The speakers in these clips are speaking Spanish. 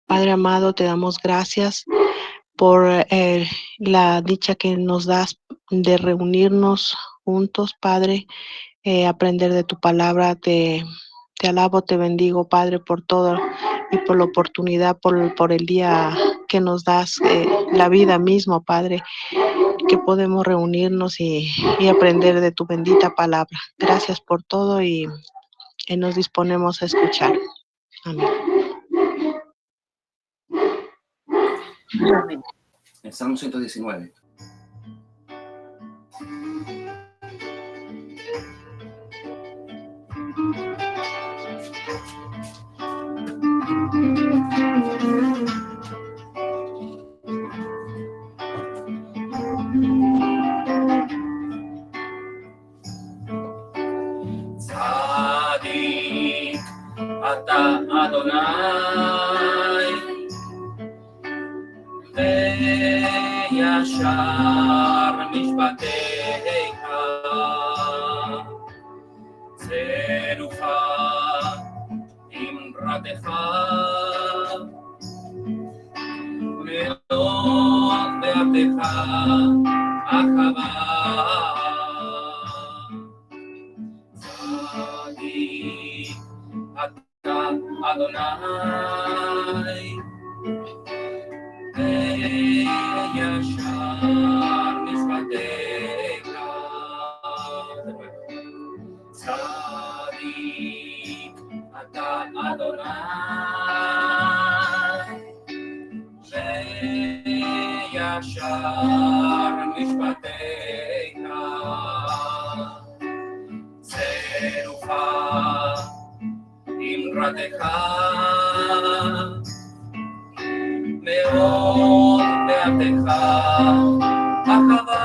Padre amado, te damos gracias por la dicha que nos das de reunirnos juntos, Padre, aprender de tu palabra. Te alabo, te bendigo, Padre, por todo y por la oportunidad, por el día que nos das, la vida mismo, Padre, que podemos reunirnos y aprender de tu bendita palabra. Gracias por todo y nos disponemos a escuchar. Amén. Amén. El Salmo 119. Tzadik ata Adonai וישר משפטיך צרופה אמרתך מאוד דעתך אחווה צדיק אתה אדוני וישר משפטיך צדיק אתה אדוני וישר משפטיך צרופה אמרתך מאוד דעתך אחווה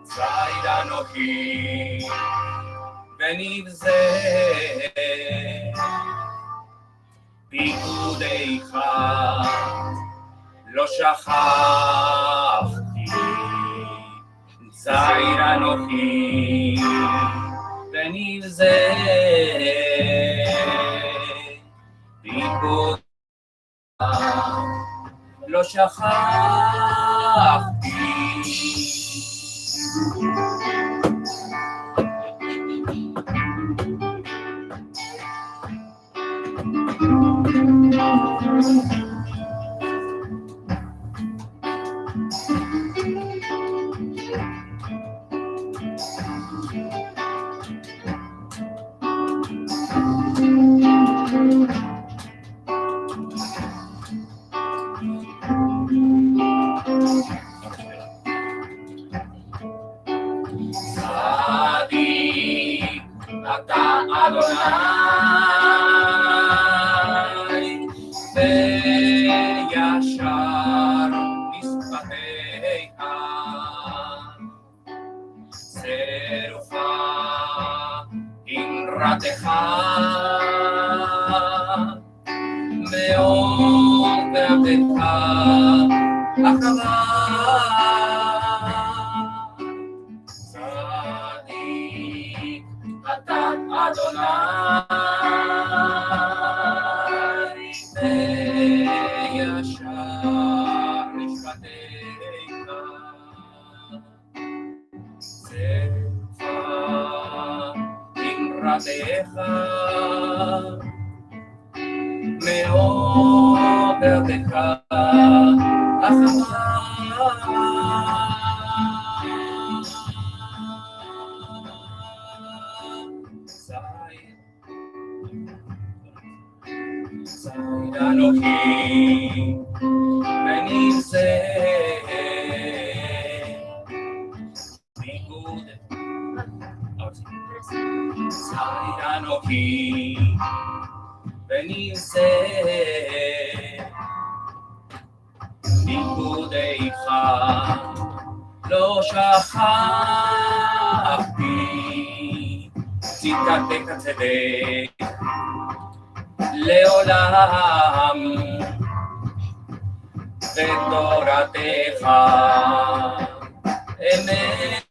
ציד אנוכי ונבזה פיקודיך לא שכחתי ציד אנוכי ונבזה פיקודיך לא שכחתי צדיק אתה אדוני וישר משפטיך צרופה אמרתך מאוד דעתך אחווה צדיק אתה אדוני וישר משפטיך צרופה אמרתך מאוד דעתך אחווה ציד אנוכי ונבזה ציד אנוכי ונבזה פיקודיך לא שכחתי צדקתך צדק לעולם ותורתך אמת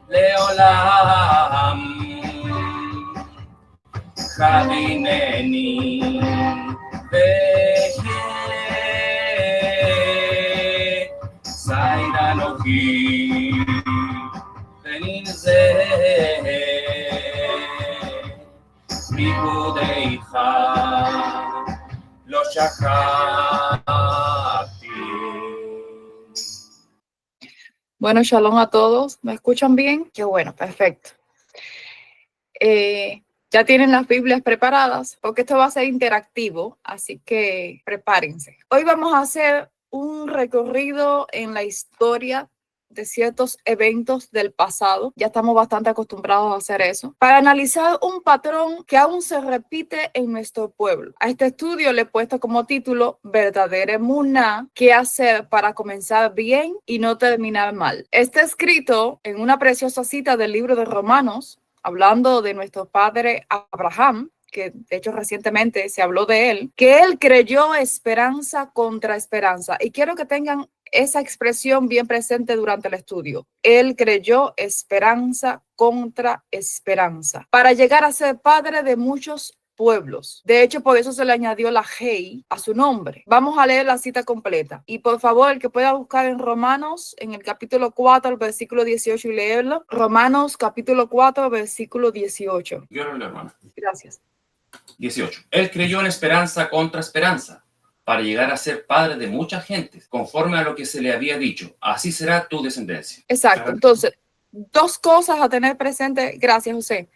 Leolam Hadineni Vehe Sairanohi Beninze Mihudecha Lo Shachati. Bueno, shalom a todos. ¿Me escuchan bien? Qué bueno, perfecto. Ya tienen las Biblias preparadas porque esto va a ser interactivo, así que prepárense. Hoy vamos a hacer un recorrido en la historia de ciertos eventos del pasado. Ya estamos bastante acostumbrados a hacer eso, para analizar un patrón que aún se repite en nuestro pueblo. A este estudio le he puesto como título Verdadera Emuná, ¿qué hacer para comenzar bien y no terminar mal? Está escrito en una preciosa cita del libro de Romanos, hablando de nuestro padre Abraham, que de hecho recientemente se habló de él, que él creyó esperanza contra esperanza. Y quiero que tengan esa expresión bien presente durante el estudio. Él creyó esperanza contra esperanza para llegar a ser padre de muchos pueblos. De hecho, por eso se le añadió la Hei a su nombre. Vamos a leer la cita completa. Y por favor, el que pueda buscar en Romanos, en el capítulo 4, el versículo 18 y leerlo. Romanos, capítulo 4, versículo 18. Yo lo leo, hermano. Gracias. 18. Él creyó en esperanza contra esperanza, para llegar a ser padre de muchas gentes, conforme a lo que se le había dicho. Así será tu descendencia. Exacto. Entonces, dos cosas a tener presente. Gracias, José.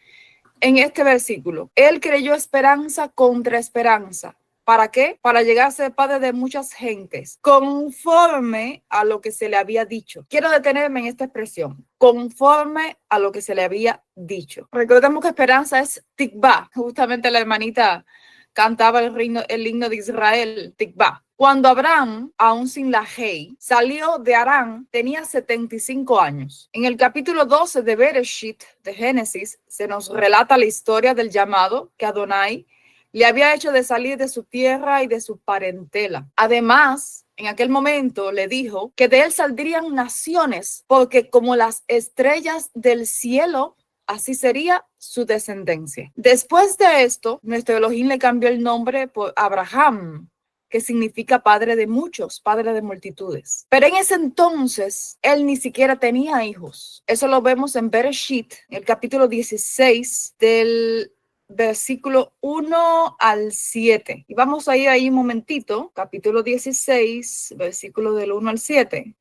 En este versículo, él creyó esperanza contra esperanza. ¿Para qué? Para llegar a ser padre de muchas gentes, conforme a lo que se le había dicho. Quiero detenerme en esta expresión, conforme a lo que se le había dicho. Recordemos que esperanza es tikvah. Justamente la hermanita cantaba el himno de Israel, tikvah. Cuando Abraham, aún sin la Hei, salió de Harán, tenía 75 años. En el capítulo 12 de Bereshit, de Génesis, se nos relata la historia del llamado que Adonai le había hecho de salir de su tierra y de su parentela. Además, en aquel momento le dijo que de él saldrían naciones, porque como las estrellas del cielo, así sería su descendencia. Después de esto, nuestro Elohim le cambió el nombre por Abraham, que significa padre de muchos, padre de multitudes. Pero en ese entonces, él ni siquiera tenía hijos. Eso lo vemos en Bereshit, el capítulo 16, del versículo 1 al 7. Y vamos a ir ahí un momentito, capítulo 16, versículo del 1 al 7.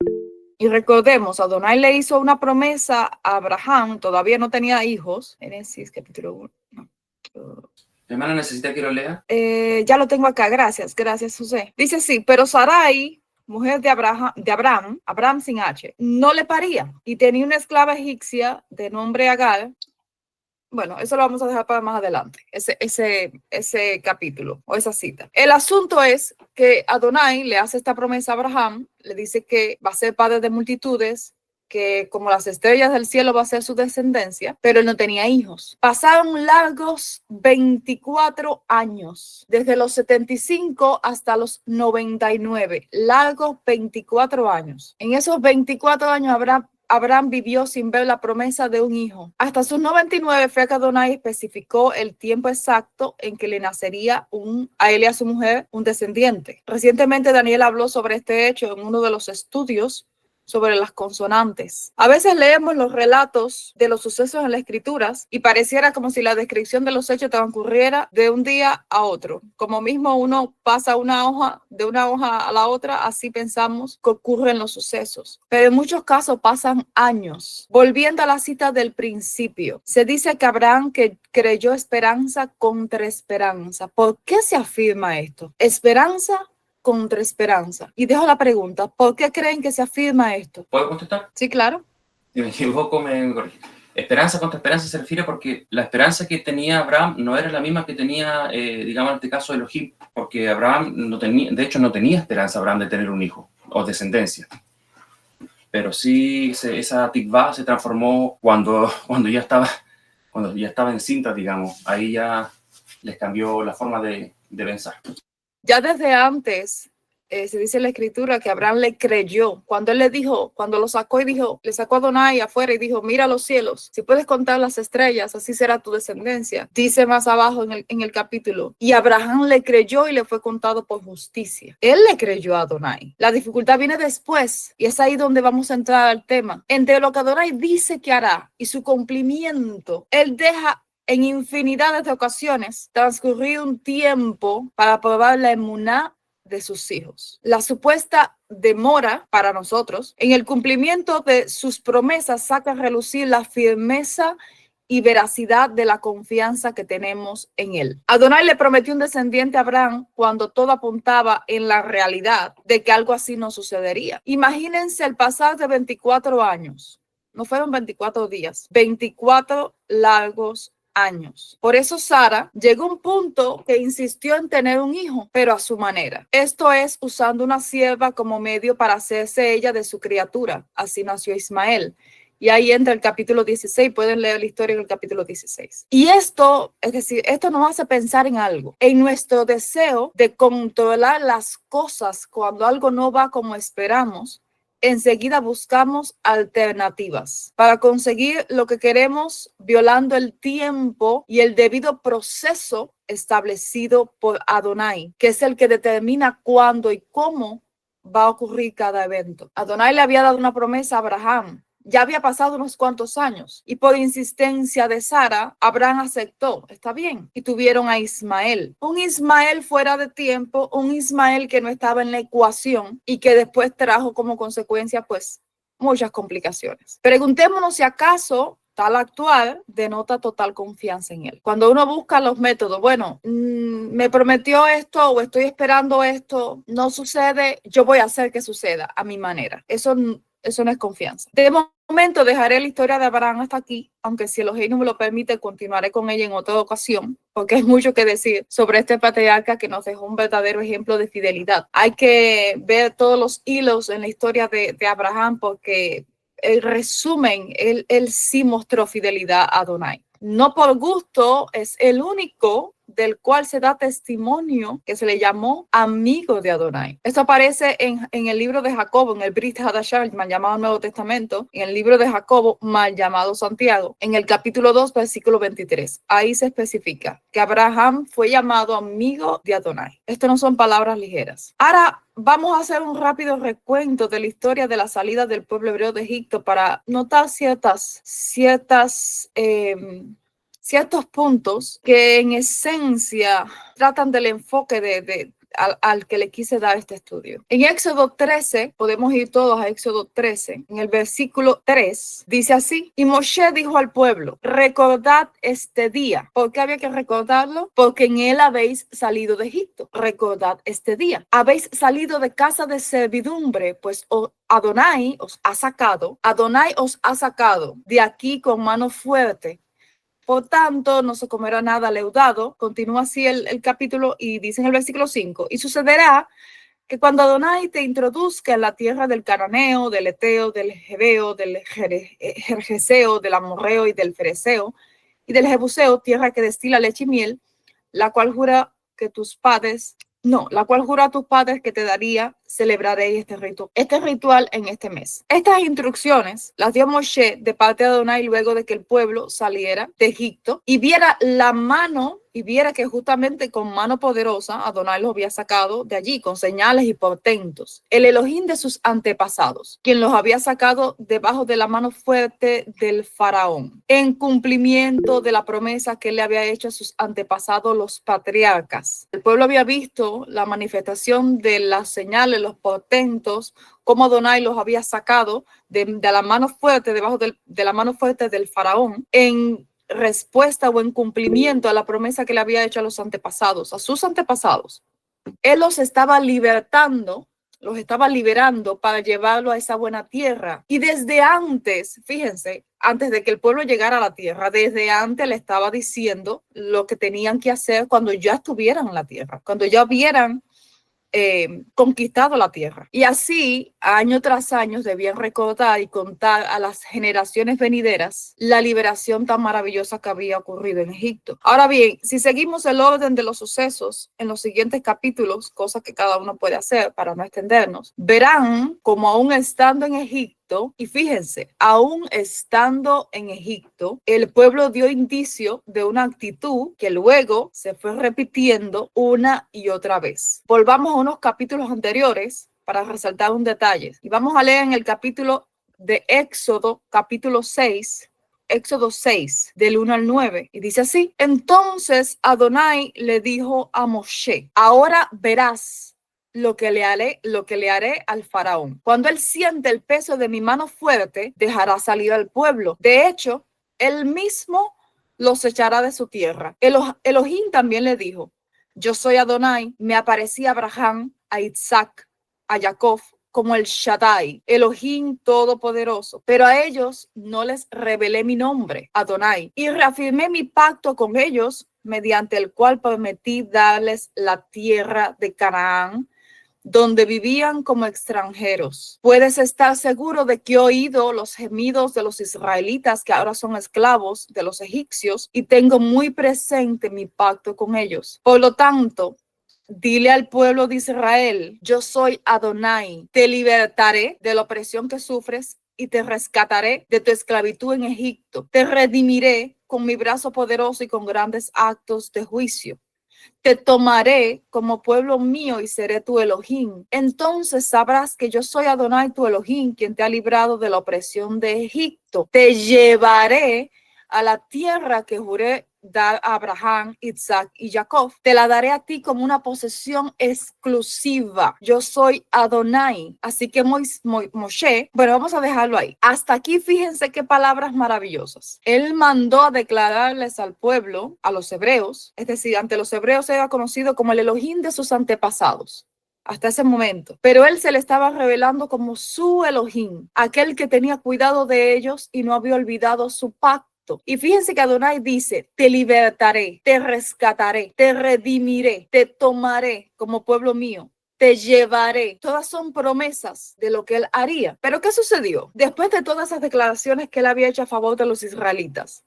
Y recordemos, Adonai le hizo una promesa a Abraham, todavía no tenía hijos. Génesis, capítulo 1. No. Hermana, ¿necesita que lo lea? Ya lo tengo acá, gracias, José. Dice así, pero Sarai, mujer de Abraham sin H, no le paría y tenía una esclava egipcia de nombre Agar. Bueno, eso lo vamos a dejar para más adelante, ese capítulo o esa cita. El asunto es que Adonai le hace esta promesa a Abraham, le dice que va a ser padre de multitudes, que como las estrellas del cielo va a ser su descendencia, pero él no tenía hijos. Pasaron largos 24 años, desde los 75 hasta los 99, largos 24 años. En esos 24 años Abraham vivió sin ver la promesa de un hijo. Hasta sus 99 fue que Adonai especificó el tiempo exacto en que le nacería a él y a su mujer un descendiente. Recientemente Daniel habló sobre este hecho en uno de los estudios sobre las consonantes. A veces leemos los relatos de los sucesos en las escrituras y pareciera como si la descripción de los hechos transcurriera de un día a otro. Como mismo uno pasa de una hoja a la otra, así pensamos que ocurren los sucesos. Pero en muchos casos pasan años. Volviendo a la cita del principio, se dice que Abraham que creyó esperanza contra esperanza. ¿Por qué se afirma esto? Esperanza contra esperanza. Y dejo la pregunta, ¿por qué creen que se afirma esto? ¿Puedo contestar? Sí, claro. Si me equivoco, me corrige. Esperanza contra esperanza se refiere porque la esperanza que tenía Abraham no era la misma que tenía, digamos, en este caso Elohim, porque Abraham no tenía, de hecho no tenía esperanza Abraham de tener un hijo o descendencia. Pero sí, esa tikvah se transformó cuando ya estaba encinta, digamos. Ahí ya les cambió la forma de pensar. Ya desde antes se dice en la escritura que Abraham le creyó. Cuando él le dijo, cuando lo sacó y dijo, le sacó a Adonai afuera y dijo, mira los cielos, si puedes contar las estrellas, así será tu descendencia. Dice más abajo en el capítulo, y Abraham le creyó y le fue contado por justicia. Él le creyó a Adonai. La dificultad viene después y es ahí donde vamos a entrar al tema. Entre lo que Adonai dice que hará y su cumplimiento, él deja en infinidad de ocasiones transcurrir un tiempo para probar la emuná de sus hijos. La supuesta demora para nosotros en el cumplimiento de sus promesas saca a relucir la firmeza y veracidad de la confianza que tenemos en él. Adonai le prometió un descendiente a Abraham cuando todo apuntaba en la realidad de que algo así no sucedería. Imagínense el pasar de 24 años. No fueron 24 días, 24 largos años. Por eso Sara llegó a un punto que insistió en tener un hijo, pero a su manera. Esto es usando una sierva como medio para hacerse ella de su criatura. Así nació Ismael. Y ahí entra el capítulo 16, pueden leer la historia en el capítulo 16. Y esto, es decir, esto nos hace pensar en algo, en nuestro deseo de controlar las cosas cuando algo no va como esperamos. Enseguida buscamos alternativas para conseguir lo que queremos, violando el tiempo y el debido proceso establecido por Adonai, que es el que determina cuándo y cómo va a ocurrir cada evento. Adonai le había dado una promesa a Abraham. Ya había pasado unos cuantos años y por insistencia de Sara, Abraham aceptó, está bien, y tuvieron a Ismael. Un Ismael fuera de tiempo, un Ismael que no estaba en la ecuación y que después trajo como consecuencia, pues, muchas complicaciones. Preguntémonos si acaso tal actual denota total confianza en él. Cuando uno busca los métodos, bueno, me prometió esto o estoy esperando esto, no sucede, yo voy a hacer que suceda a mi manera. Eso no es confianza. De momento dejaré la historia de Abraham hasta aquí, aunque si Elohim me lo permite, continuaré con ella en otra ocasión, porque hay mucho que decir sobre este patriarca que nos dejó un verdadero ejemplo de fidelidad. Hay que ver todos los hilos en la historia de Abraham, porque el resumen, él sí mostró fidelidad a Adonai. No por gusto, es el único del cual se da testimonio que se le llamó amigo de Adonai. Esto aparece en el libro de Jacobo, en el Brit Hadashah, mal llamado Nuevo Testamento, en el libro de Jacobo, mal llamado Santiago, en el capítulo 2, versículo 23. Ahí se especifica que Abraham fue llamado amigo de Adonai. Esto no son palabras ligeras. Ahora vamos a hacer un rápido recuento de la historia de la salida del pueblo hebreo de Egipto para notar ciertos puntos que en esencia tratan del enfoque al que le quise dar este estudio. En Éxodo 13, podemos ir todos a Éxodo 13, en el versículo 3, dice así: y Moshe dijo al pueblo, recordad este día. ¿Por qué había que recordarlo? Porque en él habéis salido de Egipto. Recordad este día. Habéis salido de casa de servidumbre, pues Adonai os ha sacado de aquí con mano fuerte. Por tanto, no se comerá nada leudado. Continúa así el capítulo y dice en el versículo 5, y sucederá que cuando Adonai te introduzca en la tierra del Cananeo, del Eteo, del Jebeo, del Jerjeseo, del Amorreo y del Fereseo y del Jebuseo, tierra que destila leche y miel, la cual jura a tus padres que te daría, celebraréis este ritual en este mes. Estas instrucciones las dio Moshe de parte de Adonai luego de que el pueblo saliera de Egipto y viera que justamente con mano poderosa Adonai los había sacado de allí con señales y portentos. El Elohim de sus antepasados, quien los había sacado debajo de la mano fuerte del faraón, en cumplimiento de la promesa que él le había hecho a sus antepasados, los patriarcas. El pueblo había visto la manifestación de las señales, los portentos, cómo Adonai los había sacado de la mano fuerte, debajo de la mano fuerte del faraón, en respuesta o en cumplimiento a la promesa que le había hecho a sus antepasados. Él los estaba liberando, los estaba liberando para llevarlo a esa buena tierra. Y desde antes, fíjense, antes de que el pueblo llegara a la tierra, desde antes le estaba diciendo lo que tenían que hacer cuando ya estuvieran en la tierra, cuando ya vieran conquistado la tierra. Y así, año tras año, debían recordar y contar a las generaciones venideras la liberación tan maravillosa que había ocurrido en Egipto. Ahora bien, si seguimos el orden de los sucesos en los siguientes capítulos, cosas que cada uno puede hacer para no extendernos, verán como aún estando en Egipto, y fíjense, aún estando en Egipto, el pueblo dio indicio de una actitud que luego se fue repitiendo una y otra vez. Volvamos a unos capítulos anteriores para resaltar un detalle. Y vamos a leer en el capítulo de Éxodo, capítulo 6, Éxodo 6, del 1 al 9, y dice así: entonces Adonai le dijo a Moshe, ahora verás lo que le haré al faraón. Cuando él siente el peso de mi mano fuerte, dejará salir al pueblo. De hecho, él mismo los echará de su tierra. Elohim también le dijo, yo soy Adonai, me aparecí a Abraham, a Isaac, a Jacob, como el Shaddai, Elohim todopoderoso, pero a ellos no les revelé mi nombre, Adonai, y reafirmé mi pacto con ellos, mediante el cual prometí darles la tierra de Canaán, donde vivían como extranjeros. Puedes estar seguro de que he oído los gemidos de los israelitas que ahora son esclavos de los egipcios y tengo muy presente mi pacto con ellos. Por lo tanto, dile al pueblo de Israel, yo soy Adonai, te libertaré de la opresión que sufres y te rescataré de tu esclavitud en Egipto. Te redimiré con mi brazo poderoso y con grandes actos de juicio. Te tomaré como pueblo mío y seré tu Elohim. Entonces sabrás que yo soy Adonai tu Elohim, quien te ha librado de la opresión de Egipto. Te llevaré a la tierra que juré dar a Abraham, Isaac y Jacob. Te la daré a ti como una posesión exclusiva. Yo soy Adonai. Así que Moshe, bueno, vamos a dejarlo ahí. Hasta aquí fíjense qué palabras maravillosas. Él mandó a declararles al pueblo, a los hebreos, es decir, ante los hebreos era conocido como el Elohim de sus antepasados. Hasta ese momento. Pero él se le estaba revelando como su Elohim, aquel que tenía cuidado de ellos y no había olvidado su pacto. Y fíjense que Adonai dice, te libertaré, te rescataré, te redimiré, te tomaré como pueblo mío, te llevaré. Todas son promesas de lo que él haría. Pero ¿qué sucedió? Después de todas esas declaraciones que él había hecho a favor de los israelitas,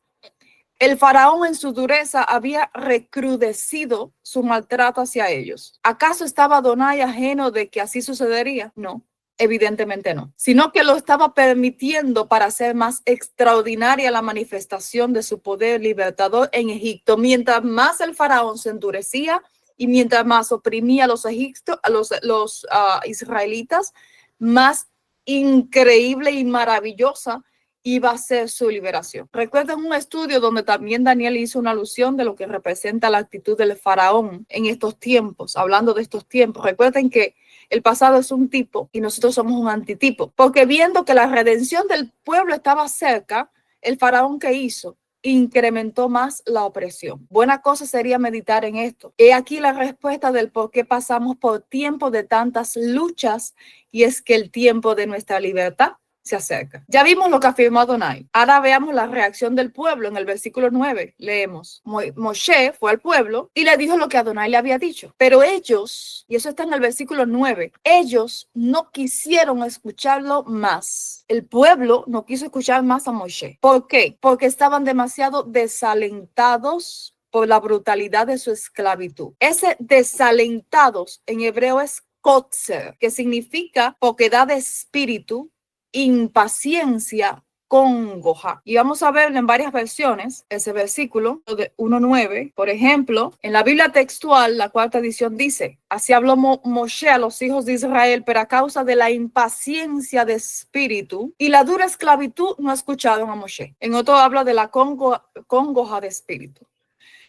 el faraón en su dureza había recrudecido su maltrato hacia ellos. ¿Acaso estaba Adonai ajeno de que así sucedería? No. Evidentemente no, sino que lo estaba permitiendo para hacer más extraordinaria la manifestación de su poder libertador en Egipto. Mientras más el faraón se endurecía y mientras más oprimía a los israelitas, más increíble y maravillosa iba a ser su liberación. Recuerden un estudio donde también Daniel hizo una alusión de lo que representa la actitud del faraón en estos tiempos, hablando de estos tiempos. Recuerden que el pasado es un tipo y nosotros somos un antitipo, porque viendo que la redención del pueblo estaba cerca, el faraón que hizo incrementó más la opresión. Buena cosa sería meditar en esto. He aquí la respuesta del por qué pasamos por tiempo de tantas luchas, y es que el tiempo de nuestra libertad se acerca. Ya vimos lo que afirmó Adonai. Ahora veamos la reacción del pueblo. En el versículo 9 leemos, Moshe fue al pueblo y le dijo lo que Adonai le había dicho. Pero ellos, y eso está en el versículo 9, ellos no quisieron escucharlo más. El pueblo no quiso escuchar más a Moshe. ¿Por qué? Porque estaban demasiado desalentados por la brutalidad de su esclavitud. Ese desalentados en hebreo es kotzer, que significa poquedad de espíritu, impaciencia, congoja. Y vamos a verlo en varias versiones, ese versículo de 1:9. Por ejemplo, en la Biblia textual, la cuarta edición dice, así habló Moshe a los hijos de Israel, pero a causa de la impaciencia de espíritu y la dura esclavitud no escucharon a Moshe. En otro habla de la congoja de espíritu.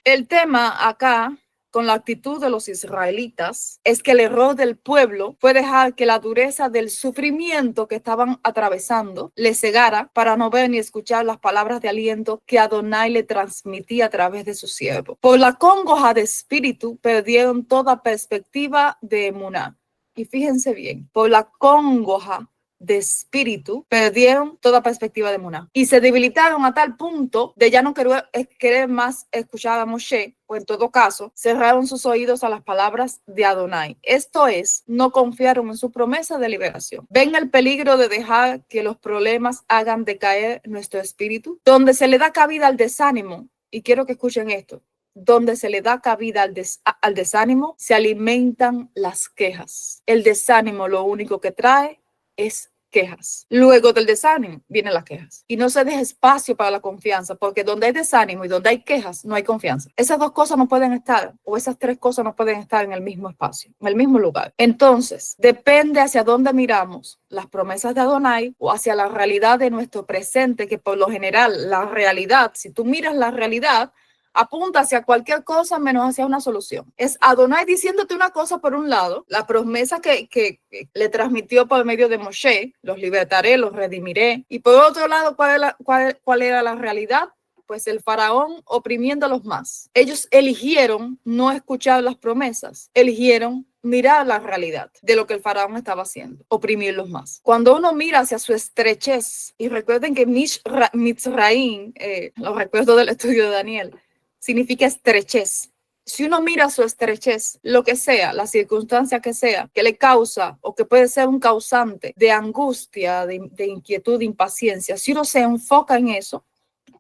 El tema acá con la actitud de los israelitas es que el error del pueblo fue dejar que la dureza del sufrimiento que estaban atravesando les cegara para no ver ni escuchar las palabras de aliento que Adonai le transmitía a través de su siervo. Por la congoja de espíritu perdieron toda perspectiva de emuná. Y fíjense bien, por la congoja de espíritu, perdieron toda perspectiva de Emuná y se debilitaron a tal punto de ya no querer más escuchar a Moshe, o en todo caso, cerraron sus oídos a las palabras de Adonai. Esto es, no confiaron en su promesa de liberación. ¿Ven el peligro de dejar que los problemas hagan decaer nuestro espíritu? Donde se le da cabida al desánimo, y quiero que escuchen esto, donde se le da cabida al desánimo, se alimentan las quejas. El desánimo lo único que trae es quejas. Luego del desánimo vienen las quejas. Y no se deja espacio para la confianza, porque donde hay desánimo y donde hay quejas, no hay confianza. Esas dos cosas no pueden estar, o esas tres cosas no pueden estar en el mismo espacio, en el mismo lugar. Entonces, depende hacia dónde miramos las promesas de Adonai o hacia la realidad de nuestro presente, que por lo general, la realidad, si tú miras la realidad, apunta hacia cualquier cosa menos hacia una solución. Es Adonai diciéndote una cosa por un lado, la promesa que le transmitió por medio de Moshe, los libertaré, los redimiré. Y por otro lado, ¿cuál era la realidad? Pues el faraón oprimiéndolos más. Ellos eligieron no escuchar las promesas, eligieron mirar la realidad de lo que el faraón estaba haciendo, oprimirlos más. Cuando uno mira hacia su estrechez, y recuerden que Mitzraim, lo recuerdo del estudio de Daniel, significa estrechez. Si uno mira su estrechez, lo que sea, la circunstancia que sea, que le causa o que puede ser un causante de angustia, de inquietud, de impaciencia, si uno se enfoca en eso,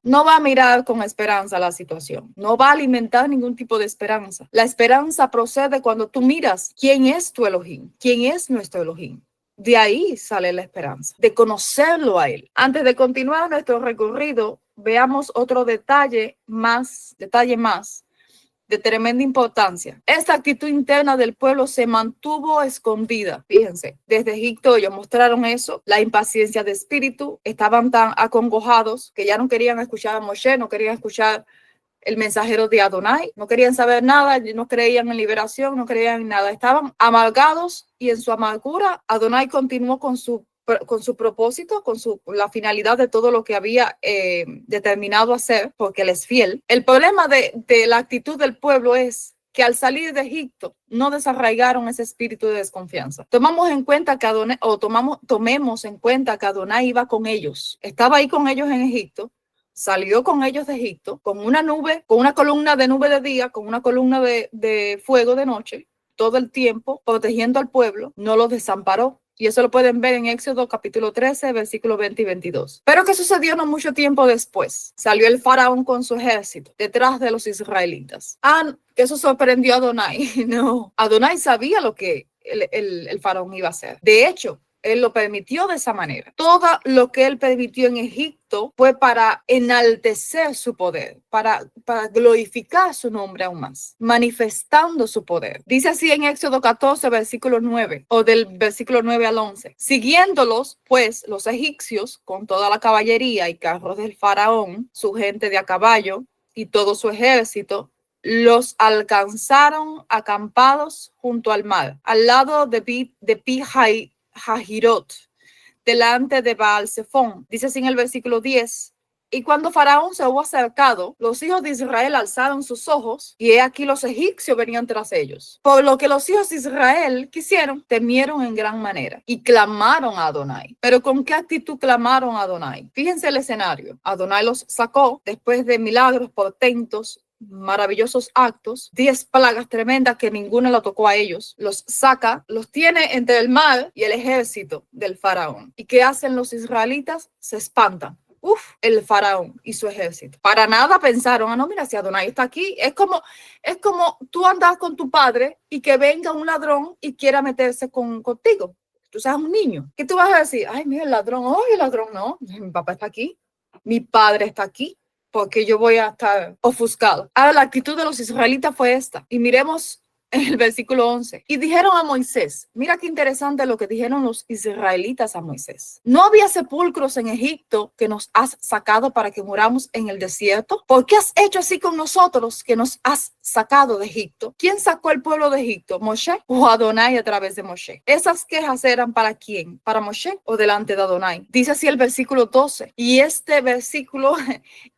no va a mirar con esperanza la situación, no va a alimentar ningún tipo de esperanza. La esperanza procede cuando tú miras quién es tu Elohim, quién es nuestro Elohim. De ahí sale la esperanza, de conocerlo a él. Antes de continuar nuestro recorrido, veamos otro detalle más de tremenda importancia. Esta actitud interna del pueblo se mantuvo escondida. Fíjense, desde Egipto ellos mostraron eso, la impaciencia de espíritu, estaban tan acongojados que ya no querían escuchar a Moshe, no querían escuchar el mensajero de Adonai, no querían saber nada, no creían en liberación, no creían en nada, estaban amargados y en su amargura Adonai continuó con su propósito, la finalidad de todo lo que había determinado hacer, porque él es fiel. El problema de la actitud del pueblo es que al salir de Egipto no desarraigaron ese espíritu de desconfianza. Tomemos en cuenta que tomemos en cuenta que Adonai iba con ellos, estaba ahí con ellos en Egipto, salió con ellos de Egipto, con una nube, con una columna de nube de día, con una columna de fuego de noche, todo el tiempo protegiendo al pueblo, no los desamparó. Y eso lo pueden ver en Éxodo capítulo 13, versículos 20 y 22. Pero ¿qué sucedió no mucho tiempo después? Salió el faraón con su ejército detrás de los israelitas. Que eso sorprendió a Adonai. No, Adonai sabía lo que el faraón iba a hacer. De hecho, él lo permitió de esa manera. Todo lo que él permitió en Egipto fue para enaltecer su poder, para glorificar su nombre aún más, manifestando su poder. Dice así en Éxodo 14, versículo 9, o del versículo 9 al 11. Siguiéndolos, pues, los egipcios, con toda la caballería y carros del faraón, su gente de a caballo y todo su ejército, los alcanzaron acampados junto al mar, al lado de Pi-Hahirot, delante de Baal-Zephón. Dice así en el versículo 10. Y cuando Faraón se hubo acercado, los hijos de Israel alzaron sus ojos, y he aquí los egipcios venían tras ellos. Por lo que los hijos de Israel quisieron, temieron en gran manera, y clamaron a Adonai. ¿Pero con qué actitud clamaron a Adonai? Fíjense el escenario. Adonai los sacó después de milagros, portentos, maravillosos actos, 10 plagas tremendas que ninguna lo tocó a ellos, los saca, los tiene entre el mar y el ejército del faraón. ¿Y qué hacen los israelitas? Se espantan. El faraón y su ejército. Para nada pensaron, no, mira, si Adonai está aquí, es como tú andas con tu padre y que venga un ladrón y quiera meterse contigo. Tú seas un niño. ¿Qué tú vas a decir? Ay, mira, el ladrón no, mi papá está aquí, mi padre está aquí, porque yo voy a estar ofuscado. Ahora, la actitud de los israelitas fue esta. Y miremos en el versículo 11. Y dijeron a Moisés, mira qué interesante lo que dijeron los israelitas a Moisés. ¿No había sepulcros en Egipto que nos has sacado para que muramos en el desierto? ¿Por qué has hecho así con nosotros que nos has sacado de Egipto? ¿Quién sacó el pueblo de Egipto? ¿Moshe o Adonai a través de Moshe? ¿Esas quejas eran para quién? ¿Para Moshe o delante de Adonai? Dice así el versículo 12. Y este versículo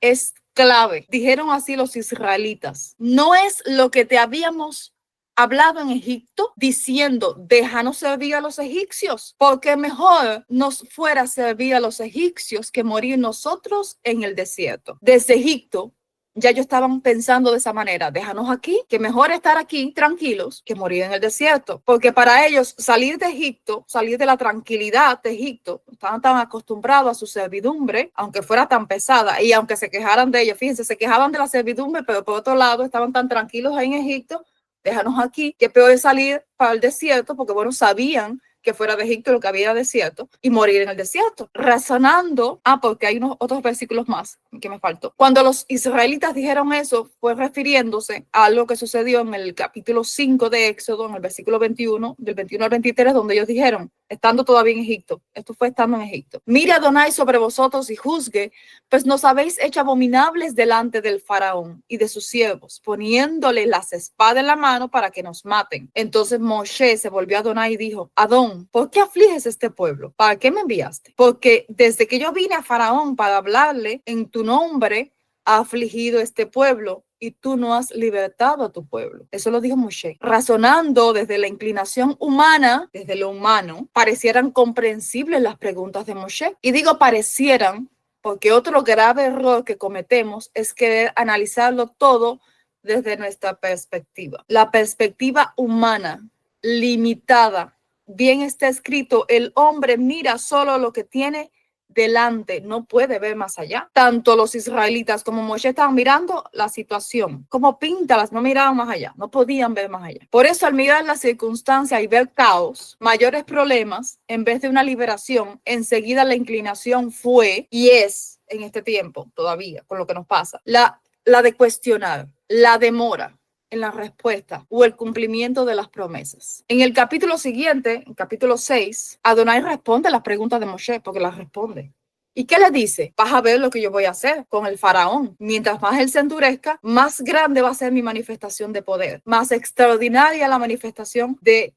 es clave. Dijeron así los israelitas, no es lo que te habíamos hablado en Egipto diciendo, déjanos servir a los egipcios, porque mejor nos fuera servir a los egipcios que morir nosotros en el desierto. Desde Egipto, ya ellos estaban pensando de esa manera, déjanos aquí, que mejor estar aquí tranquilos que morir en el desierto, porque para ellos salir de Egipto, salir de la tranquilidad de Egipto, estaban tan acostumbrados a su servidumbre, aunque fuera tan pesada, y aunque se quejaran de ella, fíjense, se quejaban de la servidumbre, pero por otro lado estaban tan tranquilos ahí en Egipto, déjanos aquí, que peor es salir para el desierto, porque bueno, sabían que fuera de Egipto lo que había desierto y morir en el desierto. Razonando, porque hay unos otros versículos más que me faltó. Cuando los israelitas dijeron eso, fue refiriéndose a algo que sucedió en el capítulo 5 de Éxodo, en el versículo 21, del 21 al 23, donde ellos dijeron, estando todavía en Egipto, esto fue estando en Egipto, mire Adonai sobre vosotros y juzgue, pues nos habéis hecho abominables delante del faraón y de sus siervos, poniéndole las espadas en la mano para que nos maten. Entonces Moshe se volvió a Adonai y dijo, Adón, ¿por qué afliges este pueblo? ¿Para qué me enviaste? Porque desde que yo vine a Faraón para hablarle en tu nombre, ha afligido este pueblo y tú no has libertado a tu pueblo. Eso lo dijo Moshe. Razonando desde la inclinación humana, desde lo humano, parecieran comprensibles las preguntas de Moshe. Y digo parecieran porque otro grave error que cometemos es querer analizarlo todo desde nuestra perspectiva. La perspectiva humana, limitada. Bien está escrito, el hombre mira solo lo que tiene delante, no puede ver más allá. Tanto los israelitas como Moshe estaban mirando la situación, como píntalas, no miraban más allá, no podían ver más allá. Por eso al mirar las circunstancias y ver caos, mayores problemas, en vez de una liberación, enseguida la inclinación fue y es en este tiempo todavía, con lo que nos pasa, la de cuestionar, la demora en la respuesta o el cumplimiento de las promesas. En el capítulo siguiente, en capítulo 6, Adonai responde las preguntas de Moshe porque las responde. ¿Y qué le dice? Vas a ver lo que yo voy a hacer con el faraón. Mientras más él se endurezca, más grande va a ser mi manifestación de poder, más extraordinaria la manifestación de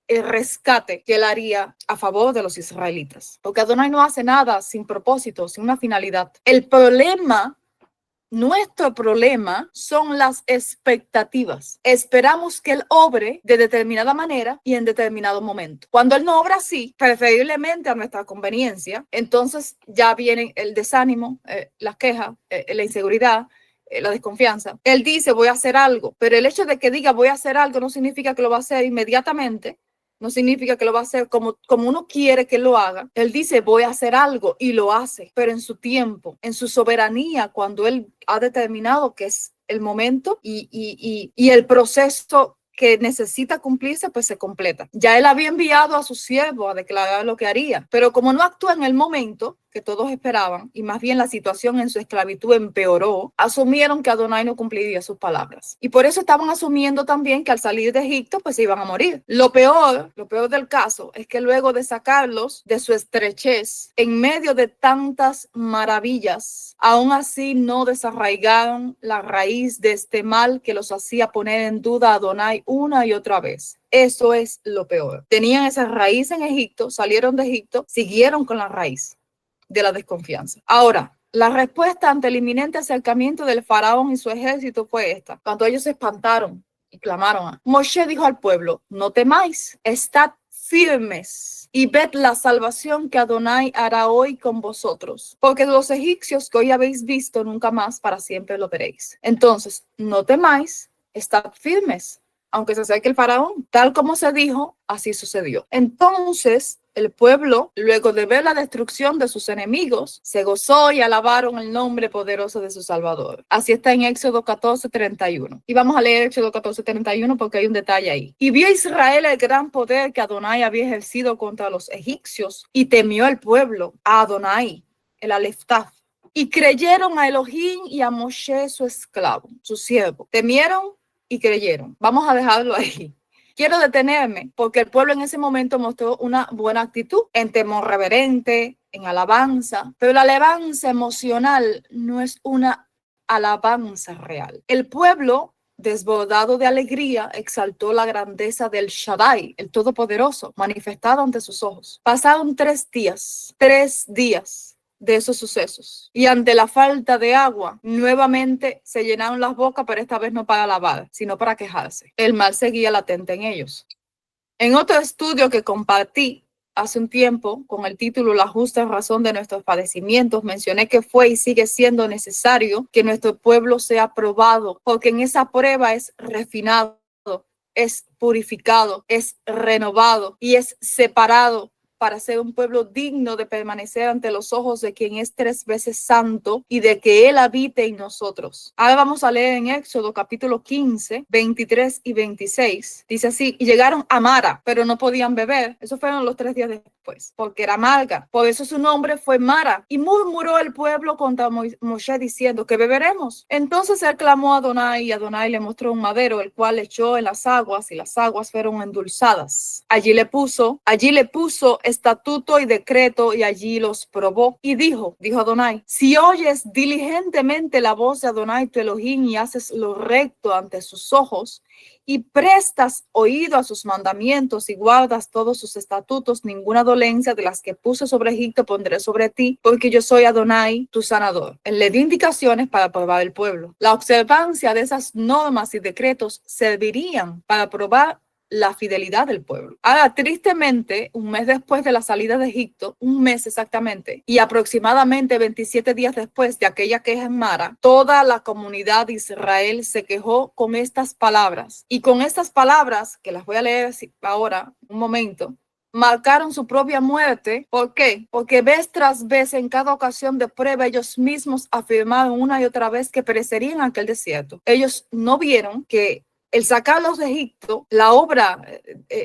el rescate que él haría a favor de los israelitas. Porque Adonai no hace nada sin propósito, sin una finalidad. Nuestro problema son las expectativas. Esperamos que Él obre de determinada manera y en determinado momento. Cuando Él no obra así, preferiblemente a nuestra conveniencia, entonces ya viene el desánimo, las quejas, la inseguridad, la desconfianza. Él dice, voy a hacer algo, pero el hecho de que diga voy a hacer algo no significa que lo va a hacer inmediatamente. No significa que lo va a hacer como uno quiere que lo haga. Él dice, voy a hacer algo y lo hace, pero en su tiempo, en su soberanía, cuando él ha determinado que es el momento y el proceso que necesita cumplirse, pues se completa. Ya él había enviado a su siervo a declarar lo que haría, pero como no actúa en el momento que todos esperaban, y más bien la situación en su esclavitud empeoró, asumieron que Adonai no cumpliría sus palabras. Y por eso estaban asumiendo también que al salir de Egipto, pues se iban a morir. Lo peor del caso es que luego de sacarlos de su estrechez, en medio de tantas maravillas, aún así no desarraigaron la raíz de este mal que los hacía poner en duda a Adonai una y otra vez. Eso es lo peor. Tenían esa raíz en Egipto, salieron de Egipto, siguieron con la raíz de la desconfianza. Ahora, la respuesta ante el inminente acercamiento del faraón y su ejército fue esta. Cuando ellos se espantaron y clamaron, Moshe dijo al pueblo, no temáis, estad firmes y ved la salvación que Adonai hará hoy con vosotros, porque los egipcios que hoy habéis visto nunca más para siempre lo veréis. Entonces, no temáis, estad firmes, aunque se acerque el faraón. Tal como se dijo, así sucedió. Entonces, el pueblo, luego de ver la destrucción de sus enemigos, se gozó y alabaron el nombre poderoso de su Salvador. Así está en Éxodo 14:31. Y vamos a leer Éxodo 14:31 porque hay un detalle ahí. Y vio Israel el gran poder que Adonai había ejercido contra los egipcios y temió el pueblo a Adonai, el Aleftaf. Y creyeron a Elohim y a Moshe su esclavo, su siervo. Temieron y creyeron. Vamos a dejarlo ahí. Quiero detenerme porque el pueblo en ese momento mostró una buena actitud en temor reverente, en alabanza, pero la alabanza emocional no es una alabanza real. El pueblo, desbordado de alegría, exaltó la grandeza del Shaddai, el Todopoderoso, manifestado ante sus ojos. Pasaron 3 días de esos sucesos. Y ante la falta de agua, nuevamente se llenaron las bocas, pero esta vez no para lavar, sino para quejarse. El mal seguía latente en ellos. En otro estudio que compartí hace un tiempo con el título La justa razón de nuestros padecimientos, mencioné que fue y sigue siendo necesario que nuestro pueblo sea probado, porque en esa prueba es refinado, es purificado, es renovado y es separado para ser un pueblo digno de permanecer ante los ojos de quien es 3 veces santo y de que Él habite en nosotros. Ahora vamos a leer en Éxodo capítulo 15, 23 y 26. Dice así: y llegaron a Mara, pero no podían beber. Esos fueron los 3 días después, porque era amarga. Por eso su nombre fue Mara. Y murmuró el pueblo contra Moshe diciendo: ¿qué beberemos? Entonces él clamó a Adonai, y Adonai le mostró un madero, el cual echó en las aguas, y las aguas fueron endulzadas. Allí le puso estatuto y decreto, y allí los probó. Y dijo Adonai: si oyes diligentemente la voz de Adonai tu Elohim, y haces lo recto ante sus ojos, y prestas oído a sus mandamientos, y guardas todos sus estatutos, ninguna dolencia de las que puse sobre Egipto pondré sobre ti, porque yo soy Adonai, tu sanador. Él le dio indicaciones para probar el pueblo. La observancia de esas normas y decretos servirían para probar la fidelidad del pueblo. Ahora, tristemente, un mes después de la salida de Egipto, un mes exactamente, y aproximadamente 27 días después de aquella queja en Mara, toda la comunidad de Israel se quejó con estas palabras. Y con estas palabras, que las voy a leer ahora, un momento, marcaron su propia muerte. ¿Por qué? Porque vez tras vez, en cada ocasión de prueba, ellos mismos afirmaron una y otra vez que perecerían en aquel desierto. Ellos no vieron que el sacarlos de Egipto, la obra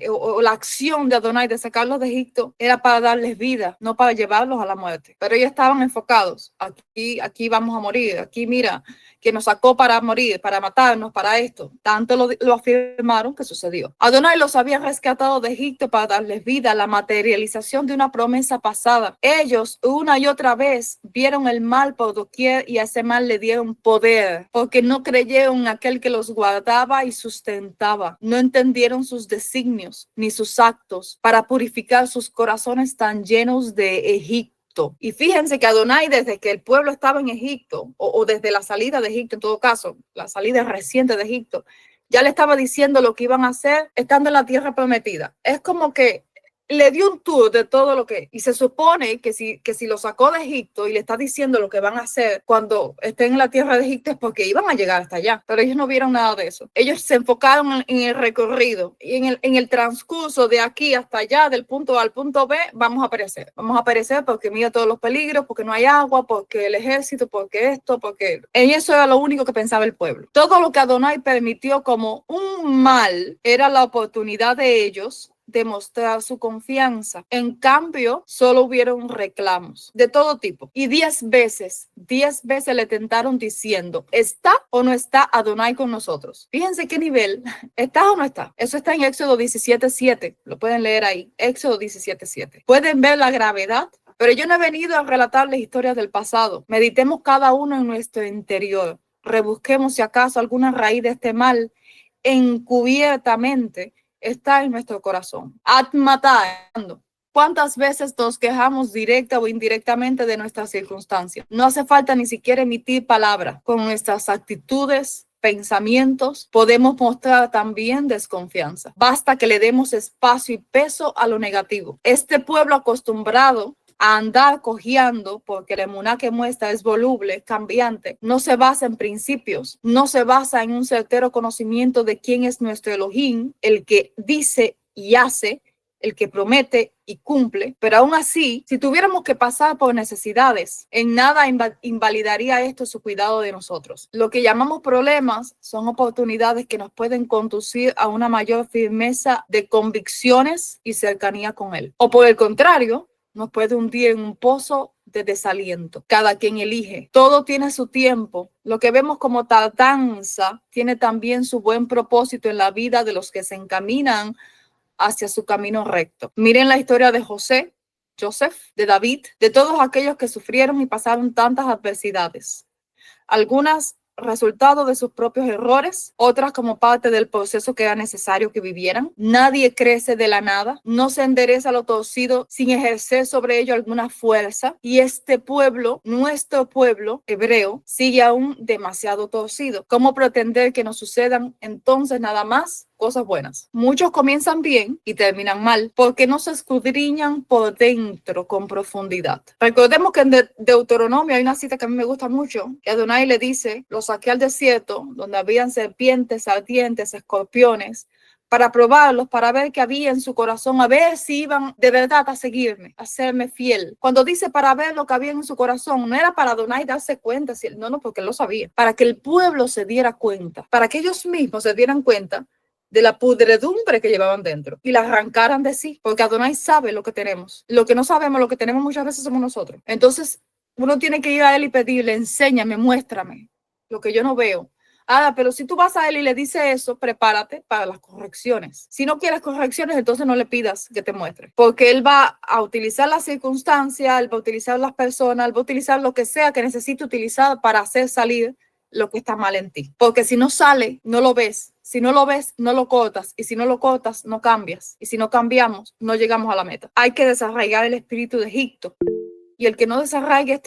o la acción de Adonai de sacarlos de Egipto era para darles vida, no para llevarlos a la muerte. Pero ellos estaban enfocados. Aquí vamos a morir. Aquí mira, que nos sacó para morir, para matarnos, para esto. Tanto lo afirmaron que sucedió. Adonai los había rescatado de Egipto para darles vida, la materialización de una promesa pasada. Ellos una y otra vez vieron el mal por doquier, y a ese mal le dieron poder, porque no creyeron en aquel que los guardaba y sustentaba. No entendieron sus designios ni sus actos para purificar sus corazones tan llenos de Egipto. Y fíjense que Adonai, desde que el pueblo estaba en Egipto, o desde la salida de Egipto, en todo caso, la salida reciente de Egipto, ya le estaba diciendo lo que iban a hacer estando en la tierra prometida. Es como que le dio un tour de todo lo que, y se supone que si lo sacó de Egipto y le está diciendo lo que van a hacer cuando estén en la tierra de Egipto, es porque iban a llegar hasta allá, pero ellos no vieron nada de eso. Ellos se enfocaron en el recorrido, y en el transcurso de aquí hasta allá, del punto A al punto B, vamos a perecer porque mira todos los peligros, porque no hay agua, porque el ejército, porque esto, porque en eso era lo único que pensaba el pueblo. Todo lo que Adonai permitió como un mal era la oportunidad de ellos demostrar su confianza. En cambio, solo hubieron reclamos de todo tipo. Y 10 veces le tentaron diciendo: ¿está o no está Adonai con nosotros? Fíjense qué nivel. ¿Está o no está? Eso está en Éxodo 17:7. Lo pueden leer ahí. Éxodo 17:7. Pueden ver la gravedad. Pero yo no he venido a relatarles historias del pasado. Meditemos cada uno en nuestro interior. Rebusquemos si acaso alguna raíz de este mal encubiertamente está en nuestro corazón. Matando. ¿Cuántas veces nos quejamos directa o indirectamente de nuestras circunstancias? No hace falta ni siquiera emitir palabras. Con nuestras actitudes, pensamientos, podemos mostrar también desconfianza. Basta que le demos espacio y peso a lo negativo. Este pueblo acostumbrado a andar cojeando, porque la emuná que muestra es voluble, cambiante, no se basa en principios, no se basa en un certero conocimiento de quién es nuestro Elohim, el que dice y hace, el que promete y cumple. Pero aún así, si tuviéramos que pasar por necesidades, en nada invalidaría esto su cuidado de nosotros. Lo que llamamos problemas son oportunidades que nos pueden conducir a una mayor firmeza de convicciones y cercanía con Él. O por el contrario, nos puede hundir en un pozo de desaliento. Cada quien elige. Todo tiene su tiempo. Lo que vemos como tardanza tiene también su buen propósito en la vida de los que se encaminan hacia su camino recto. Miren la historia de Joseph, de David, de todos aquellos que sufrieron y pasaron tantas adversidades. Algunas resultado de sus propios errores, otras como parte del proceso que era necesario que vivieran. Nadie crece de la nada, no se endereza lo torcido sin ejercer sobre ello alguna fuerza. Y este pueblo, nuestro pueblo hebreo, sigue aún demasiado torcido. ¿Cómo pretender que nos sucedan entonces nada más cosas buenas? Muchos comienzan bien y terminan mal porque no se escudriñan por dentro con profundidad. Recordemos que en Deuteronomio hay una cita que a mí me gusta mucho, que Adonai le dice: los saqué al desierto donde habían serpientes, ardientes, escorpiones, para probarlos, para ver qué había en su corazón, a ver si iban de verdad a seguirme, a serme fiel. Cuando dice para ver lo que había en su corazón, no era para Adonai darse cuenta, no, porque él lo sabía, para que el pueblo se diera cuenta, para que ellos mismos se dieran cuenta de la pudredumbre que llevaban dentro y la arrancaran de sí, porque Adonai sabe lo que tenemos. Lo que no sabemos, lo que tenemos muchas veces somos nosotros. Entonces, uno tiene que ir a él y pedirle: enséñame, muéstrame lo que yo no veo. Pero si tú vas a él y le dices eso, prepárate para las correcciones. Si no quieres correcciones, entonces no le pidas que te muestre, porque él va a utilizar las circunstancias, él va a utilizar las personas, él va a utilizar lo que sea que necesite utilizar para hacer salir lo que está mal en ti. Porque si no sale, no lo ves. Si no lo ves, no lo cortas. Y si no lo cortas, no cambias. Y si no cambiamos, no llegamos a la meta. Hay que desarraigar el espíritu de Egipto. Y el que no desarraigue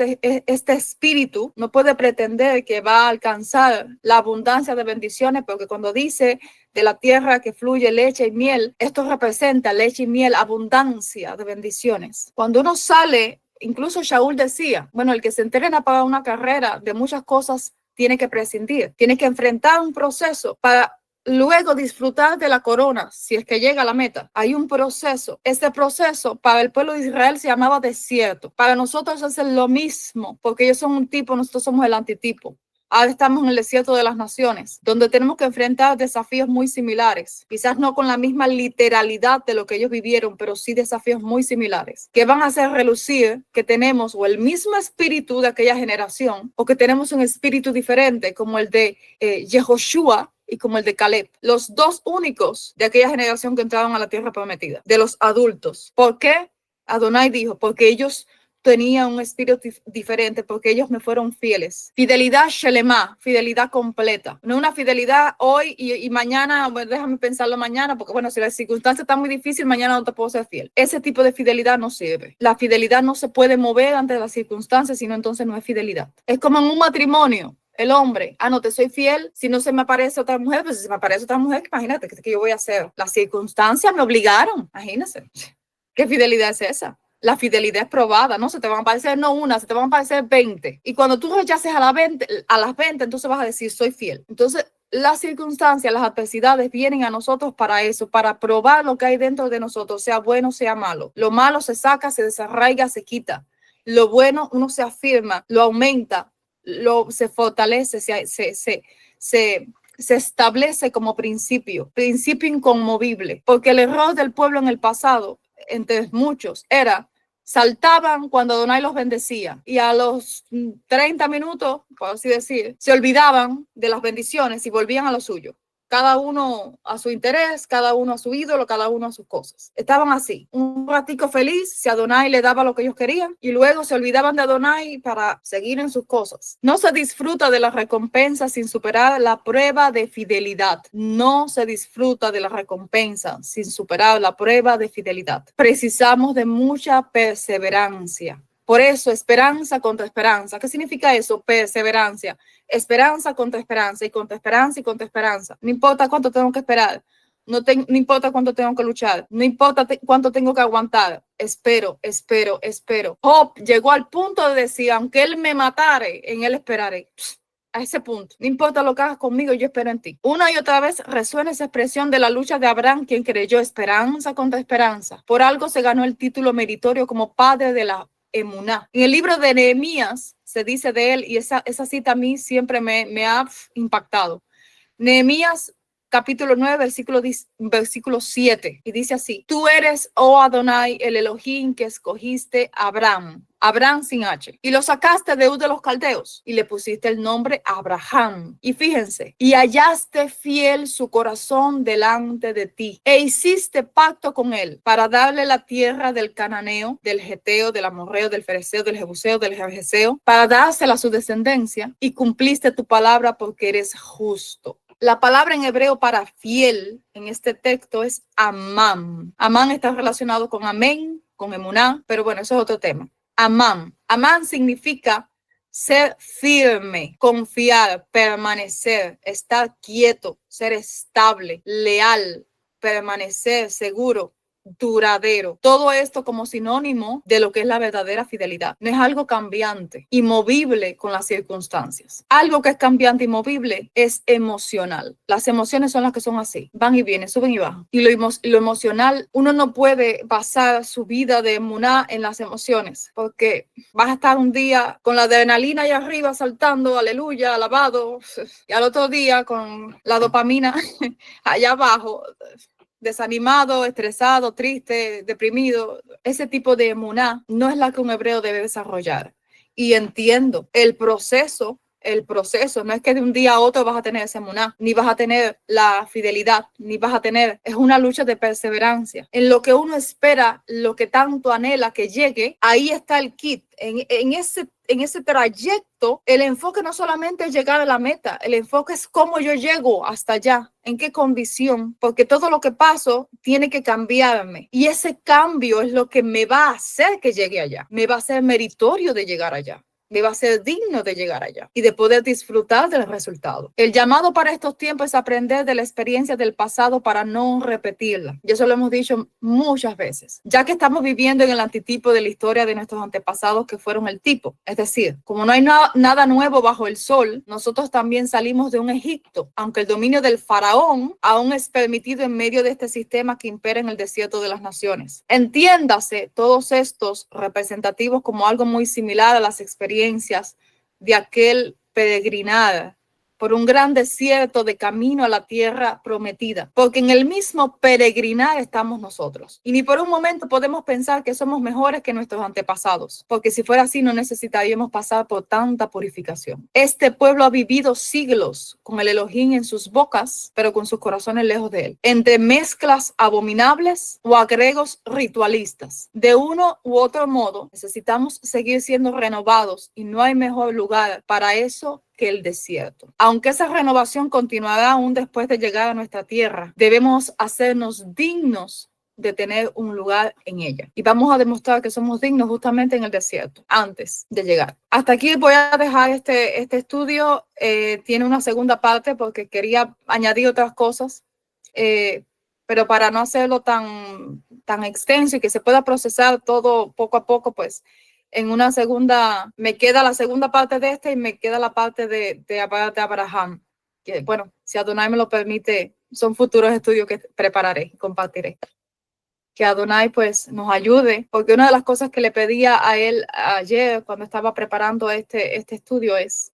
este espíritu no puede pretender que va a alcanzar la abundancia de bendiciones, porque cuando dice de la tierra que fluye leche y miel, esto representa leche y miel, abundancia de bendiciones. Cuando uno sale, incluso Shaul decía, bueno, el que se entrena para una carrera, de muchas cosas tiene que prescindir, tiene que enfrentar un proceso para luego disfrutar de la corona, si es que llega a la meta. Hay un proceso. Este proceso para el pueblo de Israel se llamaba desierto. Para nosotros es lo mismo, porque ellos son un tipo, nosotros somos el antitipo. Ahora estamos en el desierto de las naciones, donde tenemos que enfrentar desafíos muy similares, quizás no con la misma literalidad de lo que ellos vivieron, pero sí desafíos muy similares, que van a hacer relucir que tenemos o el mismo espíritu de aquella generación, o que tenemos un espíritu diferente, como el de Yehoshua y como el de Caleb, los dos únicos de aquella generación que entraron a la tierra prometida, de los adultos. ¿Por qué? Adonai dijo: porque ellos tenían un espíritu diferente, porque ellos me fueron fieles. Fidelidad shelema, fidelidad completa. No una fidelidad hoy y mañana, bueno, déjame pensarlo mañana, porque bueno, si la circunstancia está muy difícil, mañana no te puedo ser fiel. Ese tipo de fidelidad no sirve. La fidelidad no se puede mover ante las circunstancias, sino entonces no es fidelidad. Es como en un matrimonio. El hombre, no te soy fiel si no se me aparece otra mujer, pues si se me aparece otra mujer, imagínate que yo voy a hacer. Las circunstancias me obligaron, imagínense. ¿Qué fidelidad es esa? La fidelidad es probada, ¿no? Se te van a aparecer no una, se te van a aparecer 20. Y cuando tú rechaces a las 20, entonces vas a decir: soy fiel. Entonces, las circunstancias, las adversidades vienen a nosotros para eso, para probar lo que hay dentro de nosotros, sea bueno, sea malo. Lo malo se saca, se desarraiga, se quita. Lo bueno uno se afirma, lo aumenta, se fortalece, se establece como principio inconmovible, porque el error del pueblo en el pasado, entre muchos, era: saltaban cuando Adonai los bendecía y a los 30 minutos, por así decir, se olvidaban de las bendiciones y volvían a lo suyo. Cada uno a su interés, cada uno a su ídolo, cada uno a sus cosas. Estaban así, un ratico feliz si Adonai le daba lo que ellos querían y luego se olvidaban de Adonai para seguir en sus cosas. No se disfruta de la recompensa sin superar la prueba de fidelidad. No se disfruta de la recompensa sin superar la prueba de fidelidad. Precisamos de mucha perseverancia. Por eso, esperanza contra esperanza. ¿Qué significa eso? Perseverancia. Esperanza contra esperanza y contra esperanza y contra esperanza. No importa cuánto tengo que esperar. No importa cuánto tengo que luchar. No importa cuánto tengo que aguantar. Espero. Job llegó al punto de decir: aunque él me matare, en él esperaré. A ese punto, no importa lo que hagas conmigo, yo espero en ti. Una y otra vez resuena esa expresión de la lucha de Abraham, quien creyó esperanza contra esperanza. Por algo se ganó el título meritorio como padre de la Emuná. En el libro de Nehemías se dice de él, y esa cita a mí siempre me ha impactado. Nehemías capítulo 9, versículo 7. Y dice así: tú eres, oh Adonai, el Elohim que escogiste a Abraham. Abraham sin H. Y lo sacaste de Ur de los Caldeos y le pusiste el nombre Abraham. Y fíjense, y hallaste fiel su corazón delante de ti e hiciste pacto con él para darle la tierra del cananeo, del geteo, del amorreo, del fereceo, del jebuseo, del jerjeseo, para dársela a su descendencia, y cumpliste tu palabra porque eres justo. La palabra en hebreo para fiel en este texto es amán. Amán está relacionado con amén, con emuná, pero bueno, eso es otro tema. Amán. Amán significa ser firme, confiar, permanecer, estar quieto, ser estable, leal, permanecer seguro, duradero. Todo esto como sinónimo de lo que es la verdadera fidelidad. No es algo cambiante, inmovible con las circunstancias. Algo que es cambiante, inmovible, es emocional. Las emociones son las que son así, van y vienen, suben y bajan. Y lo emocional, uno no puede basar su vida de emuná en las emociones, porque vas a estar un día con la adrenalina allá arriba saltando, aleluya, alabado, y al otro día con la dopamina allá abajo, desanimado, estresado, triste, deprimido. Ese tipo de emuná no es la que un hebreo debe desarrollar. Y entiendo el proceso, no es que de un día a otro vas a tener ese emuná, ni vas a tener la fidelidad, ni vas a tener, es una lucha de perseverancia. En lo que uno espera, lo que tanto anhela que llegue, ahí está el kit. En ese trayecto, el enfoque no solamente es llegar a la meta, el enfoque es cómo yo llego hasta allá, en qué condición, porque todo lo que paso tiene que cambiarme. Y ese cambio es lo que me va a hacer que llegue allá, me va a hacer meritorio de llegar allá. Me va a ser digno de llegar allá y de poder disfrutar del resultado. El llamado para estos tiempos es aprender de la experiencia del pasado para no repetirla. Y eso lo hemos dicho muchas veces, ya que estamos viviendo en el antitipo de la historia de nuestros antepasados que fueron el tipo. Es decir, como no hay nada nuevo bajo el sol, nosotros también salimos de un Egipto, aunque el dominio del faraón aún es permitido en medio de este sistema que impera en el desierto de las naciones. Entiéndase todos estos representativos como algo muy similar a las experiencias de aquel peregrinar por un gran desierto de camino a la tierra prometida, porque en el mismo peregrinar estamos nosotros. Y ni por un momento podemos pensar que somos mejores que nuestros antepasados, porque si fuera así no necesitaríamos pasar por tanta purificación. Este pueblo ha vivido siglos con el Elohim en sus bocas, pero con sus corazones lejos de él, entre mezclas abominables o agregos ritualistas. De uno u otro modo, necesitamos seguir siendo renovados y no hay mejor lugar para eso que el desierto. Aunque esa renovación continuará aún después de llegar a nuestra tierra, debemos hacernos dignos de tener un lugar en ella. Y vamos a demostrar que somos dignos justamente en el desierto, antes de llegar. Hasta aquí voy a dejar este estudio. Tiene una segunda parte porque quería añadir otras cosas, pero para no hacerlo tan extenso y que se pueda procesar todo poco a poco, pues en una segunda, me queda la segunda parte de y me queda la parte de Abraham, que bueno, si Adonai me lo permite, son futuros estudios que prepararé y compartiré. Que Adonai pues nos ayude, porque una de las cosas que le pedía a él ayer cuando estaba preparando este estudio es,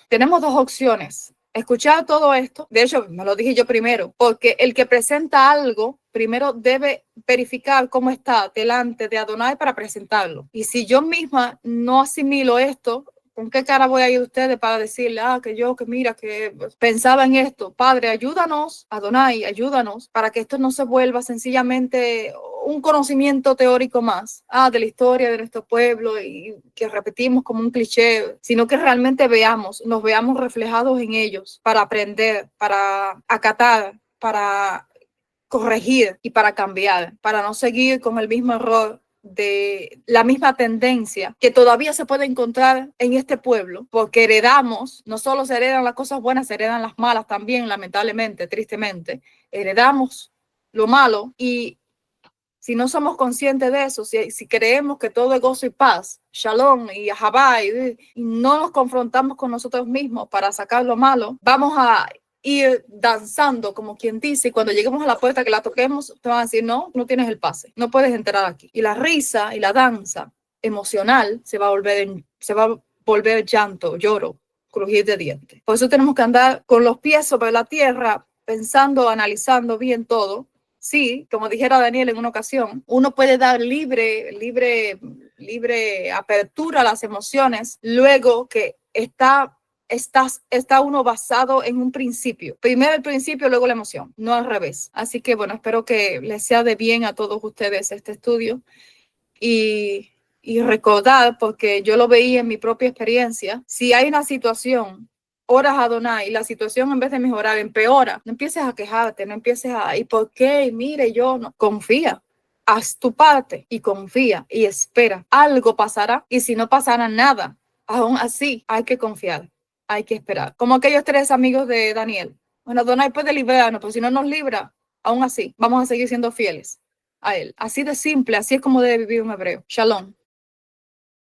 tenemos dos opciones. Escuchar todo esto, de hecho me lo dije yo primero, porque el que presenta algo primero debe verificar cómo está delante de Adonai para presentarlo. Y si yo misma no asimilo esto, ¿con qué cara voy a ir a ustedes para decirle, que mira, que pensaba en esto? Padre, ayúdanos, Adonai, ayúdanos para que esto no se vuelva sencillamente un conocimiento teórico más de la historia de nuestro pueblo y que repetimos como un cliché, sino que realmente nos veamos reflejados en ellos para aprender, para acatar, para corregir y para cambiar, para no seguir con el mismo error de la misma tendencia que todavía se puede encontrar en este pueblo, porque heredamos, no solo se heredan las cosas buenas, se heredan las malas también, lamentablemente, tristemente, heredamos lo malo y si no somos conscientes de eso, si creemos que todo es gozo y paz, shalom y ahabá, y no nos confrontamos con nosotros mismos para sacar lo malo, vamos a ir danzando como quien dice, y cuando lleguemos a la puerta que la toquemos, te van a decir, no tienes el pase, no puedes entrar aquí. Y la risa y la danza emocional se va a volver llanto, lloro, crujir de dientes. Por eso tenemos que andar con los pies sobre la tierra, pensando, analizando bien todo, sí, como dijera Daniel en una ocasión, uno puede dar libre apertura a las emociones luego que está uno basado en un principio. Primero el principio, luego la emoción, no al revés. Así que bueno, espero que les sea de bien a todos ustedes este estudio y recordar, porque yo lo veía en mi propia experiencia, si hay una situación, oras a Adonai, y la situación en vez de mejorar empeora, no empieces a quejarte, no empieces a, ¿y por qué? Mire, yo no. Confía. Haz tu parte y confía y espera. Algo pasará y si no pasará nada, aún así hay que confiar, hay que esperar. Como aquellos 3 amigos de Daniel. Bueno, Adonai puede librarnos, pero si no nos libra, aún así vamos a seguir siendo fieles a él. Así de simple, así es como debe vivir un hebreo. Shalom.